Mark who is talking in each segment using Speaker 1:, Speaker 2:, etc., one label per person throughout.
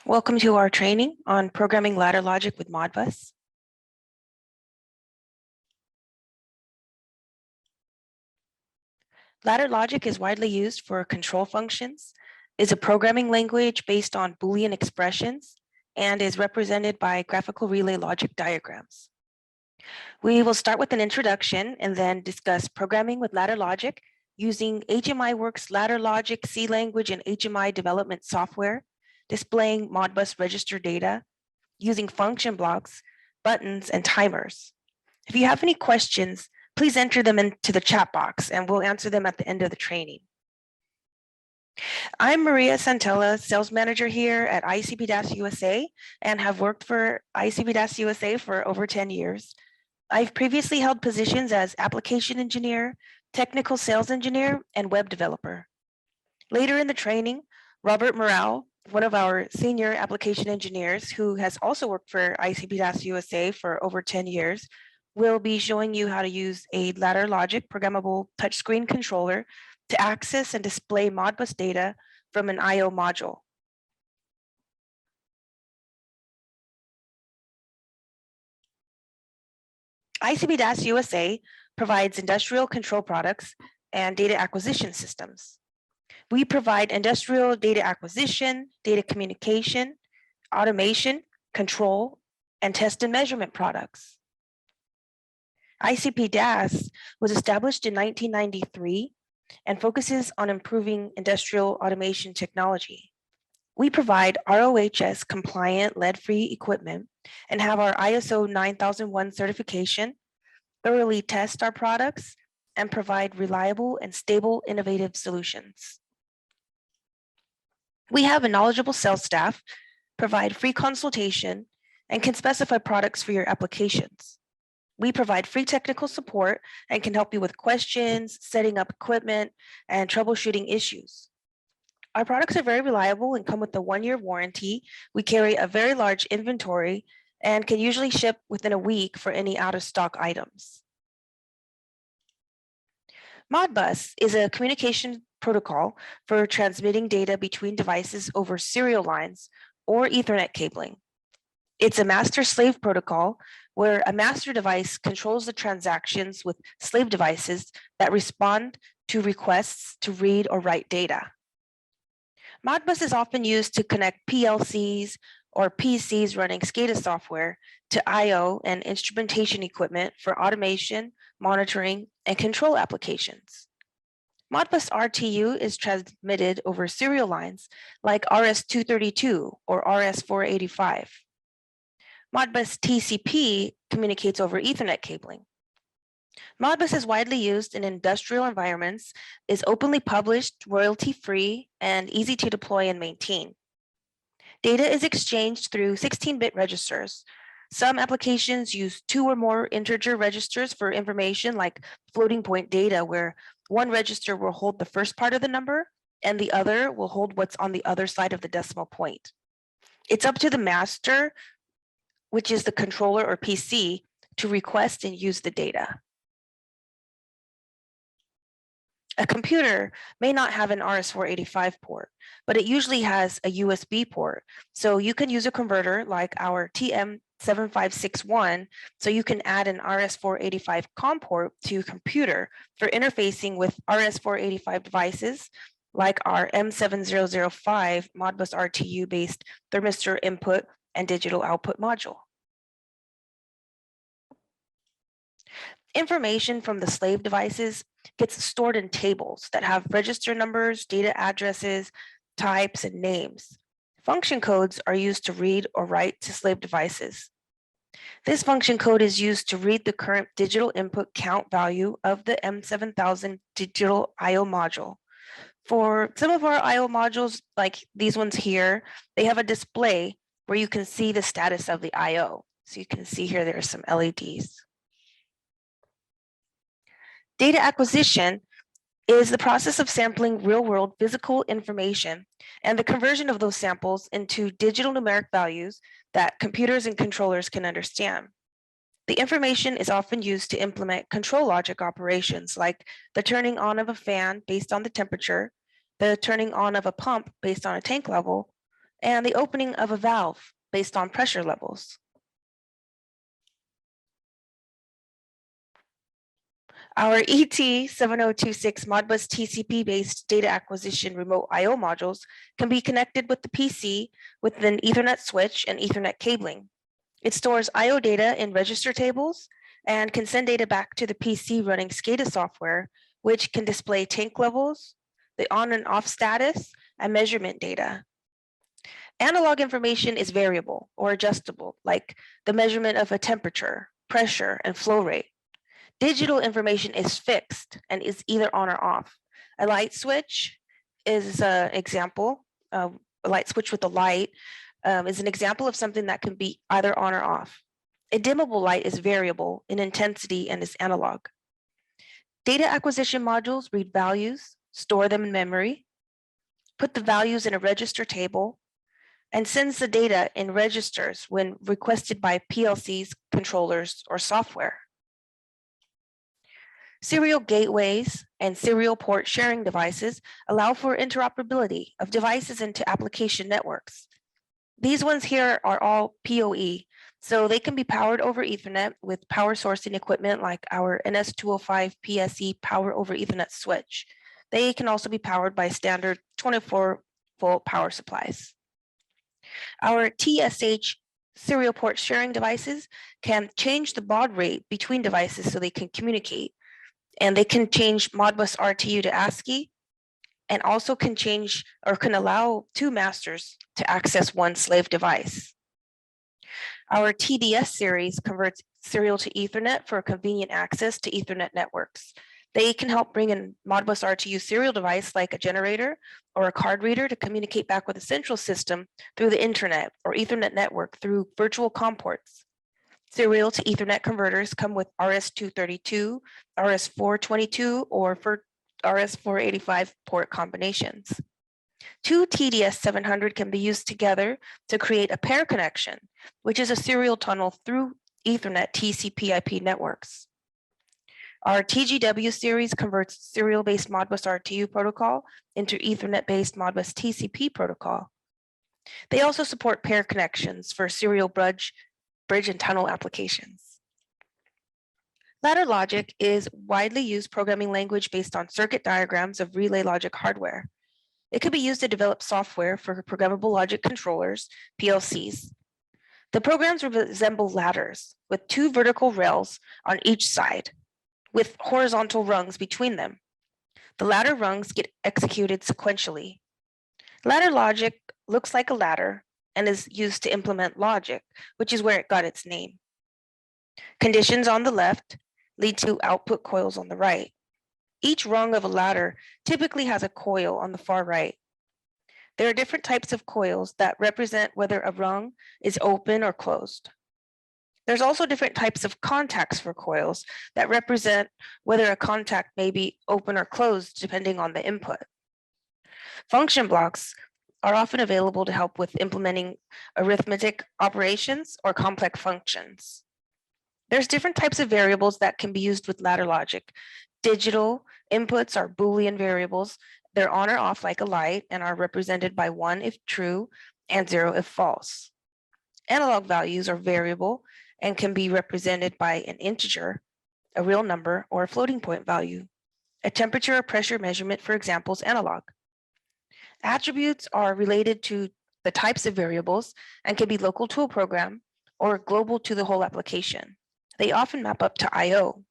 Speaker 1: Welcome to our training on programming ladder logic with Modbus. Ladder logic is widely used for control functions, is a programming language based on Boolean expressions, and is represented by graphical relay logic diagrams. We will start with an introduction and then discuss programming with ladder logic using HMIWorks ladder logic C language and HMI development software, displaying Modbus register data, using function blocks, buttons, and timers. If you have any questions, please enter them into the chat box and we'll answer them at the end of the training. I'm Maria Santella, sales manager here at ICP-USA and have worked for ICP-USA for over 10 years. I've previously held positions as application engineer, technical sales engineer, and web developer. Later in the training, Robert Morale, one of our senior application engineers who has also worked for ICP-USA for over 10 years, will be showing you how to use a ladder logic programmable touchscreen controller to access and display Modbus data from an I/O module. ICP-USA provides industrial control products and data acquisition systems. We provide industrial data acquisition, data communication, automation, control, and test and measurement products. ICP-DAS was established in 1993 and focuses on improving industrial automation technology. We provide ROHS compliant lead-free equipment and have our ISO 9001 certification, thoroughly test our products, and provide reliable and stable innovative solutions. We have a knowledgeable sales staff, provide free consultation, and can specify products for your applications. We provide free technical support and can help you with questions, setting up equipment, and troubleshooting issues. Our products are very reliable and come with a 1-year warranty. We carry a very large inventory and can usually ship within a week for any out-of-stock items. Modbus is a communication protocol for transmitting data between devices over serial lines or Ethernet cabling. It's a master-slave protocol where a master device controls the transactions with slave devices that respond to requests to read or write data. Modbus is often used to connect PLCs or PCs running SCADA software to I/O and instrumentation equipment for automation, monitoring, and control applications. Modbus RTU is transmitted over serial lines like RS-232 or RS-485. Modbus TCP communicates over Ethernet cabling. Modbus is widely used in industrial environments, is openly published, royalty-free, and easy to deploy and maintain. Data is exchanged through 16-bit registers. Some applications use 2 or more integer registers for information like floating point data, where one register will hold the first part of the number and the other will hold what's on the other side of the decimal point. It's up to the master, which is the controller or PC, to request and use the data. A computer may not have an RS-485 port, but it usually has a USB port. So you can use a converter like our TM7561, so you can add an RS-485 COM port to your computer for interfacing with RS-485 devices like our M7005 Modbus RTU-based thermistor input and digital output module. Information from the slave devices gets stored in tables that have register numbers, data addresses, types, and names. Function codes are used to read or write to slave devices. This function code is used to read the current digital input count value of the M7000 digital I/O module. For some of our I/O modules, like these ones here, they have a display where you can see the status of the I/O. So you can see here there are some LEDs. Data acquisition is the process of sampling real-world physical information and the conversion of those samples into digital numeric values that computers and controllers can understand. The information is often used to implement control logic operations like the turning on of a fan based on the temperature, the turning on of a pump based on a tank level, and the opening of a valve based on pressure levels. Our ET7026 Modbus TCP-based data acquisition remote I/O modules can be connected with the PC with an Ethernet switch and Ethernet cabling. It stores I/O data in register tables and can send data back to the PC running SCADA software, which can display tank levels, the on and off status, and measurement data. Analog information is variable or adjustable, like the measurement of a temperature, pressure, and flow rate. Digital information is fixed and is either on or off. A light switch is an example. A light switch with a light is an example of something that can be either on or off. A dimmable light is variable in intensity and is analog. Data acquisition modules read values, store them in memory, put the values in a register table, and sends the data in registers when requested by PLCs, controllers, or software. Serial gateways and serial port sharing devices allow for interoperability of devices into application networks. These ones here are all PoE, so they can be powered over Ethernet with power sourcing equipment like our NS205 PSE power over Ethernet switch. They can also be powered by standard 24-volt power supplies. Our TSH serial port sharing devices can change the baud rate between devices so they can communicate. And they can change Modbus RTU to ASCII and also can change or can allow two masters to access one slave device. Our TDS series converts serial to Ethernet for convenient access to Ethernet networks. They can help bring in Modbus RTU serial device like a generator or a card reader to communicate back with the central system through the internet or Ethernet network through virtual COM ports. Serial to Ethernet converters come with RS-232, RS-422, or RS-485 port combinations. Two TDS-700 can be used together to create a pair connection, which is a serial tunnel through Ethernet TCP/IP networks. Our TGW series converts serial-based Modbus RTU protocol into Ethernet-based Modbus TCP protocol. They also support pair connections for serial bridge and tunnel applications. Ladder logic is widely used programming language based on circuit diagrams of relay logic hardware. It could be used to develop software for programmable logic controllers, PLCs. The programs resemble ladders with two vertical rails on each side, with horizontal rungs between them. The ladder rungs get executed sequentially. Ladder logic looks like a ladder and is used to implement logic, which is where it got its name. Conditions on the left lead to output coils on the right. Each rung of a ladder typically has a coil on the far right. There are different types of coils that represent whether a rung is open or closed. There's also different types of contacts for coils that represent whether a contact may be open or closed depending on the input. Function blocks are often available to help with implementing arithmetic operations or complex functions. There's different types of variables that can be used with ladder logic. Digital inputs are Boolean variables. They're on or off like a light and are represented by 1 if true and 0 if false. Analog values are variable and can be represented by an integer, a real number, or a floating point value. A temperature or pressure measurement, for example, is analog. Attributes are related to the types of variables and can be local to a program or global to the whole application. They often map up to I/O.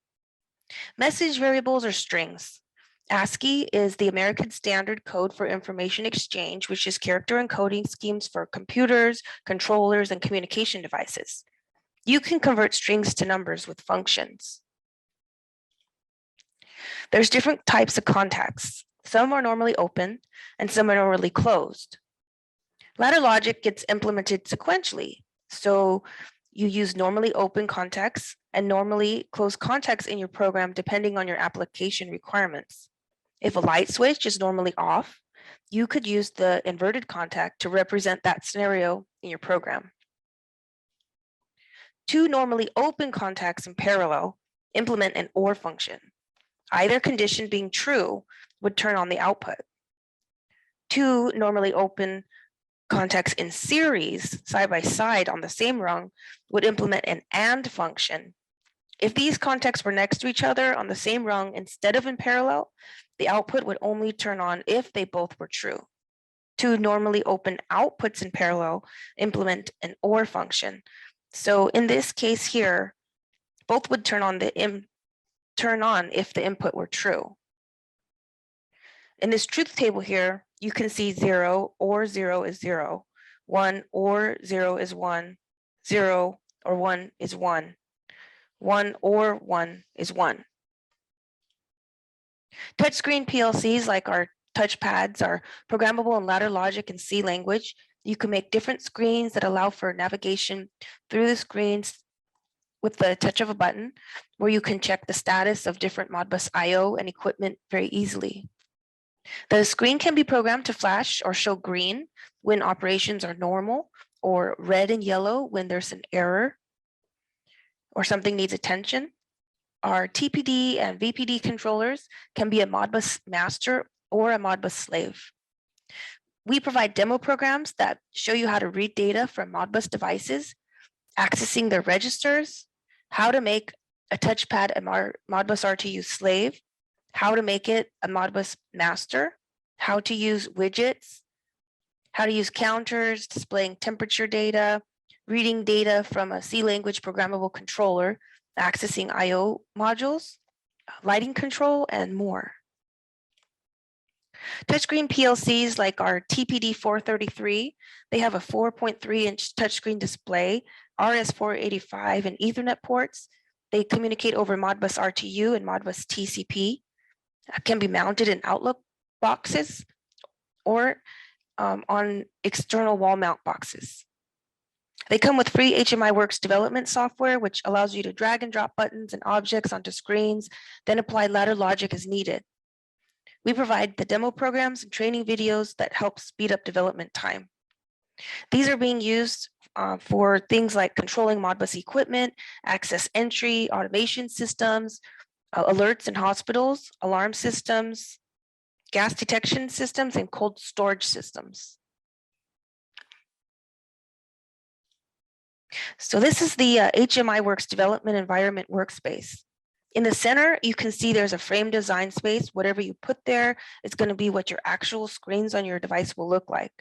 Speaker 1: Message variables are strings. ASCII is the American Standard Code for Information Exchange, which is character encoding schemes for computers, controllers, and communication devices. You can convert strings to numbers with functions. There's different types of contacts. Some are normally open and some are normally closed. Ladder logic gets implemented sequentially. So you use normally open contacts and normally closed contacts in your program depending on your application requirements. If a light switch is normally off, you could use the inverted contact to represent that scenario in your program. Two normally open contacts in parallel implement an OR function. Either condition being true would turn on the output. Two normally open Contacts in series, side by side on the same rung, would implement an AND function. If these contacts were next to each other on the same rung instead of in parallel, the output would only turn on if they both were true. Two normally open outputs in parallel implement an OR function. So in this case here, both would turn on if the input were true. In this truth table here, you can see 0 or 0 is 0, 1 or 0 is 1, 0 or 1 is 1, 1 or 1 is 1. Touchscreen PLCs like our touchpads are programmable in ladder logic and C language. You can make different screens that allow for navigation through the screens with the touch of a button, where you can check the status of different Modbus I/O and equipment very easily. The screen can be programmed to flash or show green when operations are normal, or red and yellow when there's an error or something needs attention. Our TPD and VPD controllers can be a Modbus master or a Modbus slave. We provide demo programs that show you how to read data from Modbus devices, accessing their registers, how to make a touchpad a Modbus RTU slave, how to make it a Modbus master, how to use widgets, how to use counters, displaying temperature data, reading data from a C language programmable controller, accessing I/O modules, lighting control, and more. Touchscreen PLCs like our TPD 433, they have a 4.3-inch touchscreen display, RS485 and Ethernet ports. They communicate over Modbus RTU and Modbus TCP. Can be mounted in Outlook boxes or on external wall mount boxes. They come with free HMIWorks development software, which allows you to drag and drop buttons and objects onto screens, then apply ladder logic as needed. We provide the demo programs and training videos that help speed up development time. These are being used for things like controlling Modbus equipment, access entry, automation systems, alerts in hospitals, alarm systems, gas detection systems, and cold storage systems. So this is the HMIWorks development environment workspace. In the center, you can see there's a frame design space. Whatever you put there is going to be what your actual screens on your device will look like.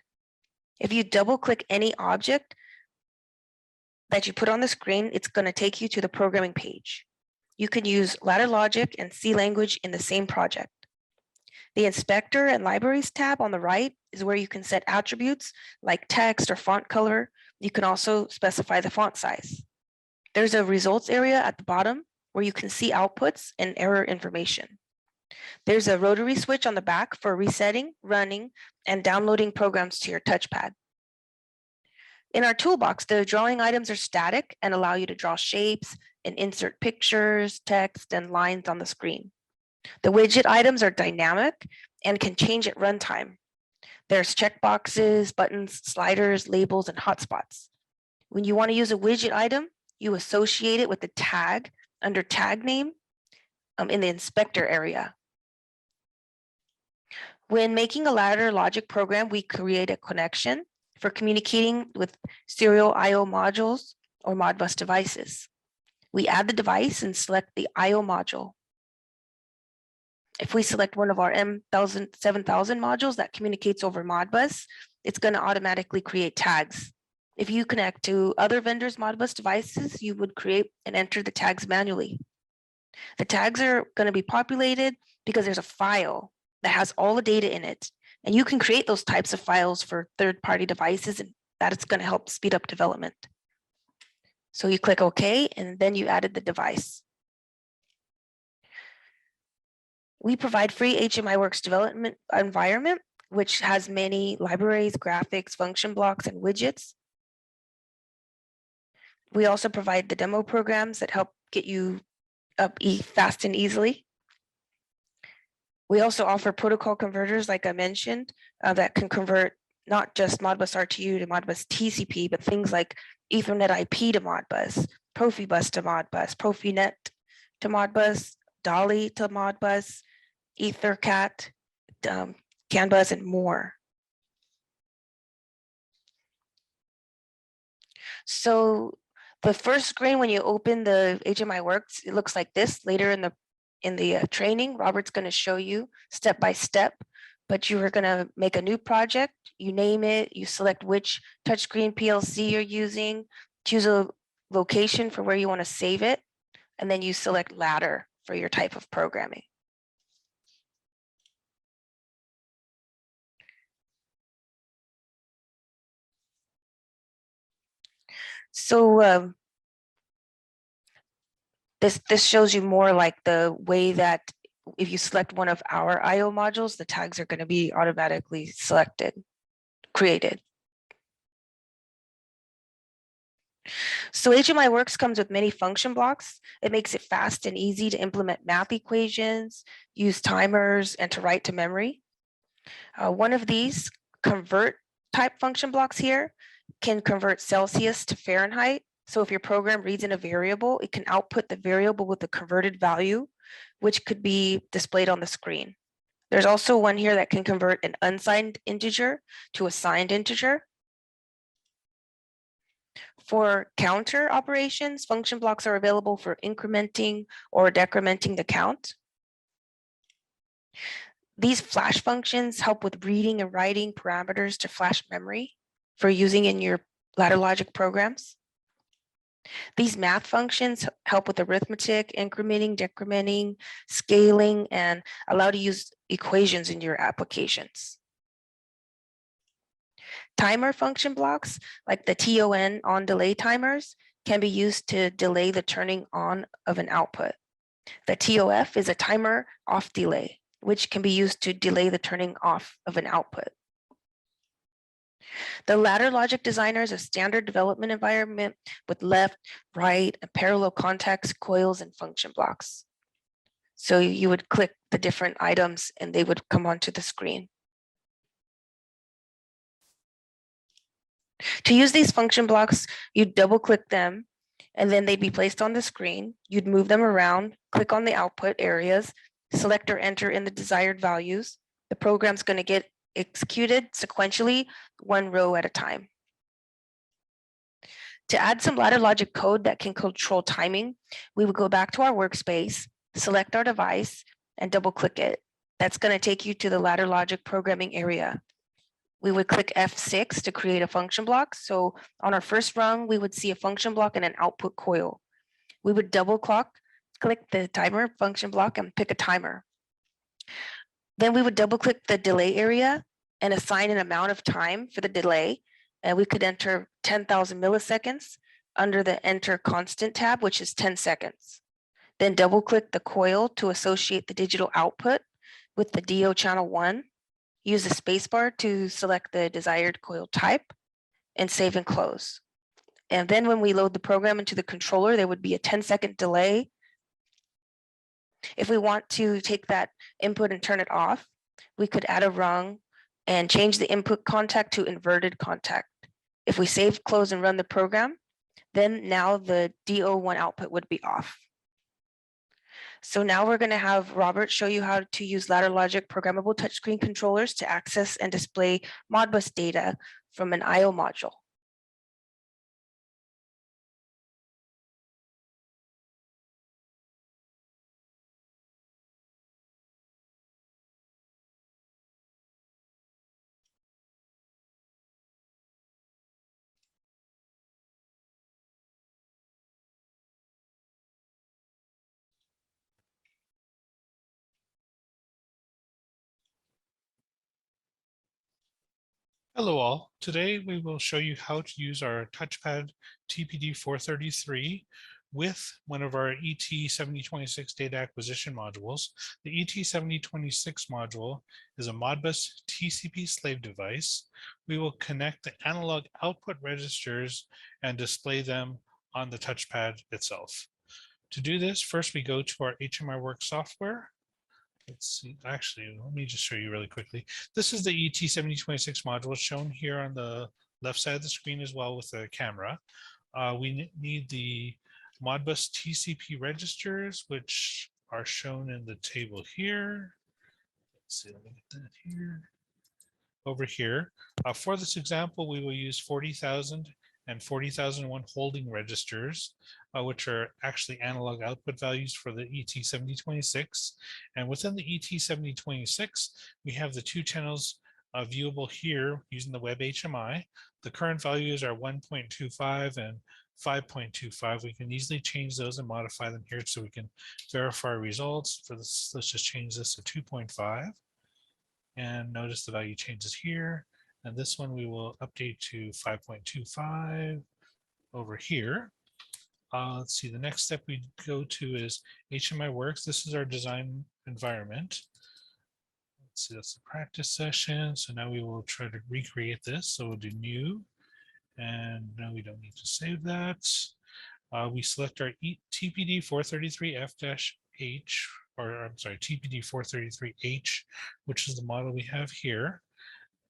Speaker 1: If you double click any object that you put on the screen, it's going to take you to the programming page. You can use ladder logic and C language in the same project. The inspector and libraries tab on the right is where you can set attributes like text or font color. You can also specify the font size. There's a results area at the bottom where you can see outputs and error information. There's a rotary switch on the back for resetting, running, and downloading programs to your touchpad. In our toolbox, the drawing items are static and allow you to draw shapes and insert pictures, text, and lines on the screen. The widget items are dynamic and can change at runtime. There's checkboxes, buttons, sliders, labels, and hotspots. When you want to use a widget item, you associate it with the tag under tag name in the inspector area. When making a ladder logic program, we create a connection for communicating with serial I/O modules or Modbus devices. We add the device and select the I/O module. If we select one of our M7000 modules that communicates over Modbus, it's going to automatically create tags. If you connect to other vendors' Modbus devices, you would create and enter the tags manually. The tags are going to be populated because there's a file that has all the data in it, and you can create those types of files for third-party devices, and that is going to help speed up development. So you click OK, and then you added the device. We provide free HMIWorks development environment, which has many libraries, graphics, function blocks, and widgets. We also provide the demo programs that help get you up fast and easily. We also offer protocol converters, like I mentioned, that can convert not just Modbus RTU to Modbus TCP, but things like Ethernet IP to Modbus, Profibus to Modbus, Profinet to Modbus, Dolly to Modbus, EtherCAT, CAN bus, and more. So the first screen when you open the HMIWorks, it looks like this. Later in the training, Robert's going to show you step by step, but you are going to make a new project. You name it, you select which touchscreen PLC you're using, choose a location for where you want to save it, and then you select ladder for your type of programming. So this shows you more like the way that if you select one of our IO modules, the tags are going to be automatically created. So HMIWorks comes with many function blocks. It makes it fast and easy to implement math equations, use timers, and to write to memory. One of these convert type function blocks here can convert Celsius to Fahrenheit. So if your program reads in a variable, it can output the variable with the converted value, which could be displayed on the screen. There's also one here that can convert an unsigned integer to a signed integer. For counter operations, function blocks are available for incrementing or decrementing the count. These flash functions help with reading and writing parameters to flash memory for using in your ladder logic programs. These math functions help with arithmetic, incrementing, decrementing, scaling, and allow to use equations in your applications. Timer function blocks, like the TON on delay timers, can be used to delay the turning on of an output. The TOF is a timer off delay, which can be used to delay the turning off of an output. The ladder logic designer is a standard development environment with left, right, and parallel contacts, coils, and function blocks. So you would click the different items and they would come onto the screen. To use these function blocks, you'd double click them and then they'd be placed on the screen. You'd move them around, click on the output areas, select or enter in the desired values. The program's going to get executed sequentially, one row at a time. To add some ladder logic code that can control timing, we would go back to our workspace, select our device, and double click it. That's going to take you to the ladder logic programming area. We would click F6 to create a function block. So on our first rung, we would see a function block and an output coil. We would double click the timer function block and pick a timer. Then we would double click the delay area and assign an amount of time for the delay. And we could enter 10,000 milliseconds under the enter constant tab, which is 10 seconds. Then double click the coil to associate the digital output with the DO channel 1. Use the spacebar to select the desired coil type and save and close. And then when we load the program into the controller, there would be a 10-second delay. If we want to take that input and turn it off, we could add a rung and change the input contact to inverted contact. If we save, close, and run the program, then now the DO1 output would be off. So now we're going to have Robert show you how to use ladder logic programmable touchscreen controllers to access and display Modbus data from an IO module.
Speaker 2: Hello all. Today we will show you how to use our TouchPad TPD433 with one of our ET7026 data acquisition modules. The ET7026 module is a Modbus TCP slave device. We will connect the analog output registers and display them on the touchpad itself. To do this, first we go to our HMIWorks software. Let's see, actually, let me just show you really quickly. This is the ET7026 module shown here on the left side of the screen as well with the camera. We need the Modbus TCP registers, which are shown in the table here. Let's see, let me get that here. Over here. For this example, we will use 40,000 and 40,001 holding registers, which are actually analog output values for the ET7026. And within the ET7026, we have the two channels viewable here using the web HMI. The current values are 1.25 and 5.25. We can easily change those and modify them here so we can verify results. For this, let's just change this to 2.5. And notice the value changes here. And this one we will update to 5.25 over here. Let's see, the next step we go to is HMIWorks. This is our design environment. Let's see, that's the practice session. So now we will try to recreate this. So we'll do new, and no, we don't need to save that. We select our TPD 433F-H, or I'm sorry, TPD 433H, which is the model we have here.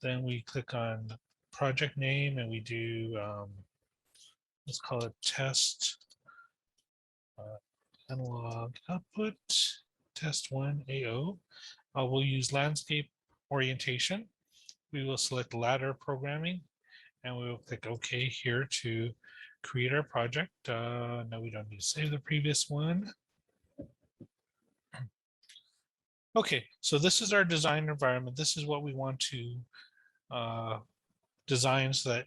Speaker 2: Then we click on project name and we do, let's call it test analog output, test 1 AO. We'll use landscape orientation. We will select ladder programming and we will click OK here to create our project. No, we don't need to save the previous one. Okay, so this is our design environment. This is what we want to design so that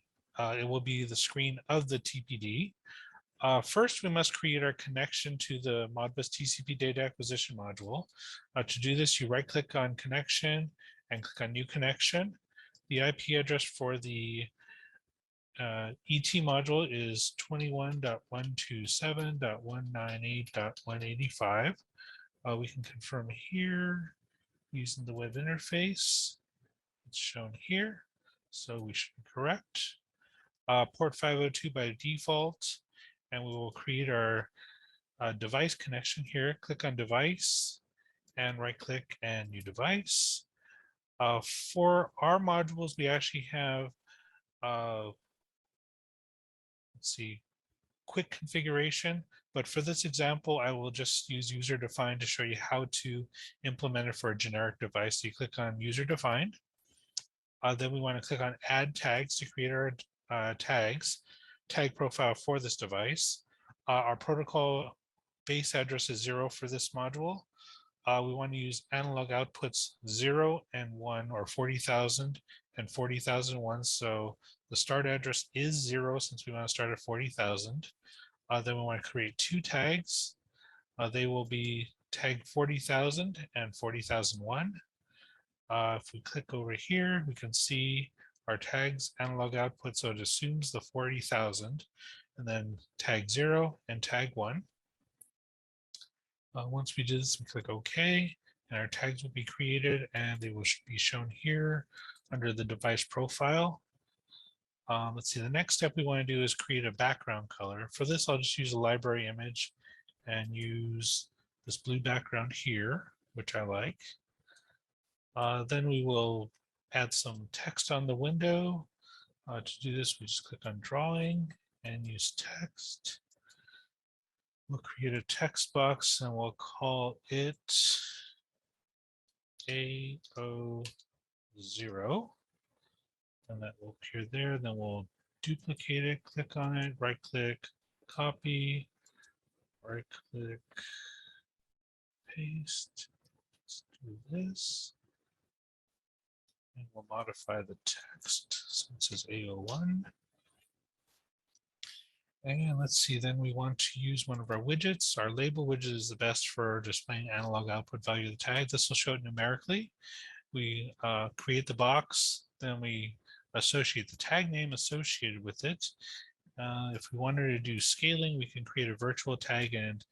Speaker 2: it will be the screen of the TPD. First, we must create our connection to the Modbus TCP data acquisition module. To do this, you right-click on connection and click on new connection. The IP address for the ET module is 21.127.198.185. We can confirm here using the web interface. It's shown here, so we should be correct. Port 502 by default, and we will create our device connection here. Click on device and right click and new device. For our modules, we actually have, let's see, quick configuration, but for this example, I will just use user defined to show you how to implement it for a generic device. So you click on user defined. Then we want to click on add tags to create our tag profile for this device. Our protocol base address is 0 for this module. We want to use analog outputs 0 and 1, or 40,000 and 40,001. So the start address is 0 since we want to start at 40,000. Then we want to create two tags. They will be tag 40,000 and 40,001. If we click over here, we can see our tags analog output. So it assumes the 40,000 and then tag 0 and tag 1. Once we do this, we click OK, and our tags will be created and they will be shown here under the device profile. Let's see, the next step we want to do is create a background color. For this, I'll just use a library image and use this blue background here, which I like. Then we will add some text on the window. To do this, we just click on drawing and use text. We'll create a text box and we'll call it AO0. And that will appear there. Then we'll duplicate it, click on it, right click, copy, right click, paste. Let's do this. And we'll modify the text since it's AO1. And let's see, then we want to use one of our widgets. Our label widget is the best for displaying analog output value of the tag. This will show it numerically. We create the box, then we associate the tag name associated with it. If we wanted to do scaling, we can create a virtual tag and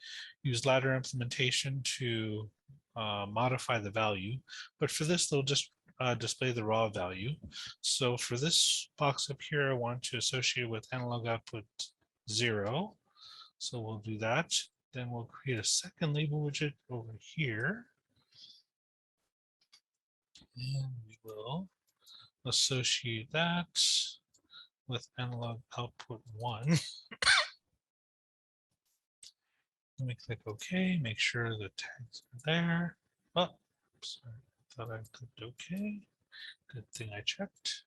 Speaker 2: use ladder implementation to modify the value. But for this, they'll just display the raw value. So for this box up here, I want to associate with analog output 0. So we'll do that. Then we'll create a second label widget over here. And we will associate that with analog output 1. Let me click OK, make sure the tags are there. Oh, sorry, I thought I clicked OK. Good thing I checked.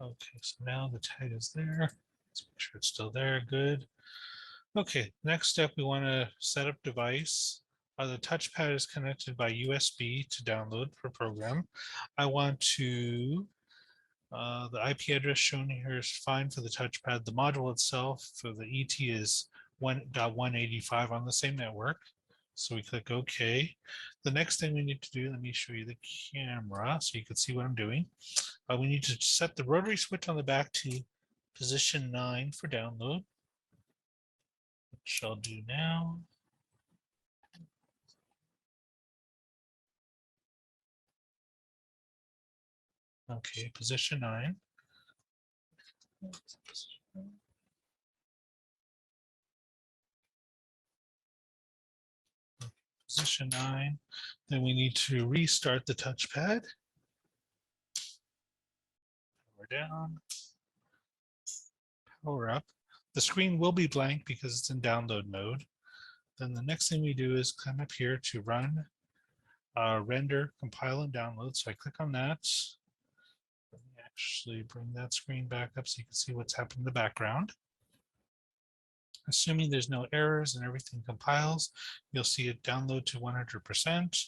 Speaker 2: Okay, so now the tag is there. Let's make sure it's still there. Good. Okay, next step, we want to set up device. The touchpad is connected by USB to download for program. I want to, the IP address shown here is fine for the touchpad. The module itself for the ET is 1.185 on the same network. So we click OK. The next thing we need to do, let me show you the camera so you can see what I'm doing. We need to set the rotary switch on the back to position 9 for download, which I'll do now. Okay, position 9. Position 9. Then we need to restart the touchpad. Power down. Power up. The screen will be blank because it's in download mode. Then the next thing we do is come up here to run, render, compile, and download. So I click on that. Let me actually bring that screen back up so you can see what's happening in the background. Assuming there's no errors and everything compiles, you'll see it download to 100%.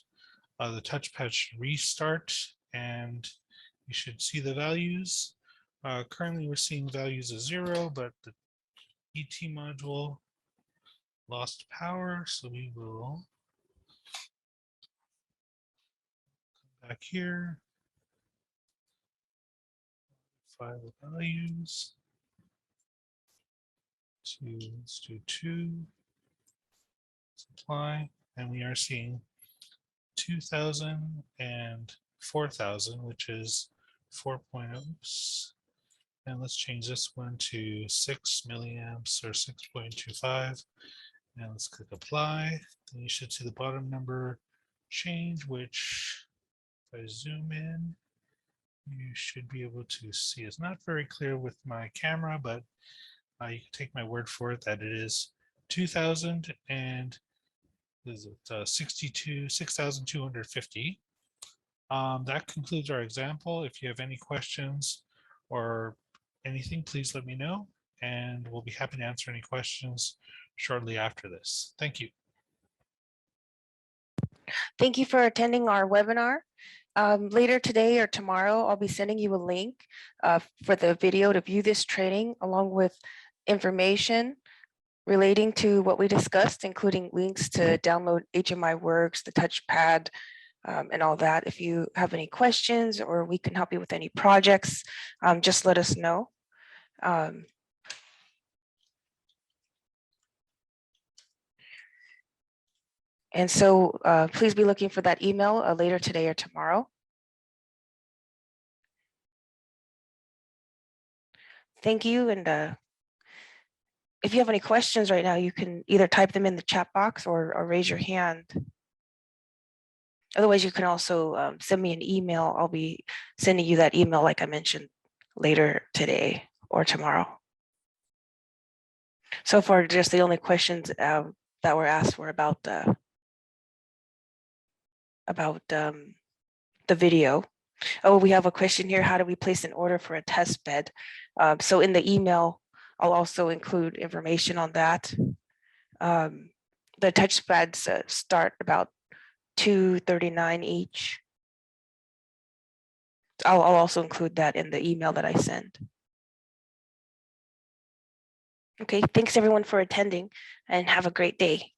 Speaker 2: The touchpad should restart and you should see the values. Currently we're seeing values of 0, but the ET module lost power, so we will come back here, file the values. Let's do 2, supply, and we are seeing 2000 and 4000, which is 4.0. And let's change this one to 6 milliamps or 6.25. And let's click apply. Then you should see the bottom number change, which if I zoom in, you should be able to see. It's not very clear with my camera, but you can take my word for it that it is 2000 and is it 6,250. That concludes our example. If you have any questions or anything, please let me know, and we'll be happy to answer any questions shortly after this. Thank you.
Speaker 1: Thank you for attending our webinar. Later today or tomorrow, I'll be sending you a link for the video to view this training, along with information relating to what we discussed, including links to download HMIWorks, the touchpad, and all that. If you have any questions or we can help you with any projects, just let us know. And so please be looking for that email later today or tomorrow. Thank you. And if you have any questions right now, you can either type them in the chat box or raise your hand. Otherwise, you can also send me an email. I'll be sending you that email, like I mentioned, later today or tomorrow. So far, just the only questions that were asked were about the video. Oh, we have a question here. How do we place an order for a test bed? So in the email, I'll also include information on that. The touchpads start about $239 each. I'll also include that in the email that I send. Okay, thanks everyone for attending and have a great day.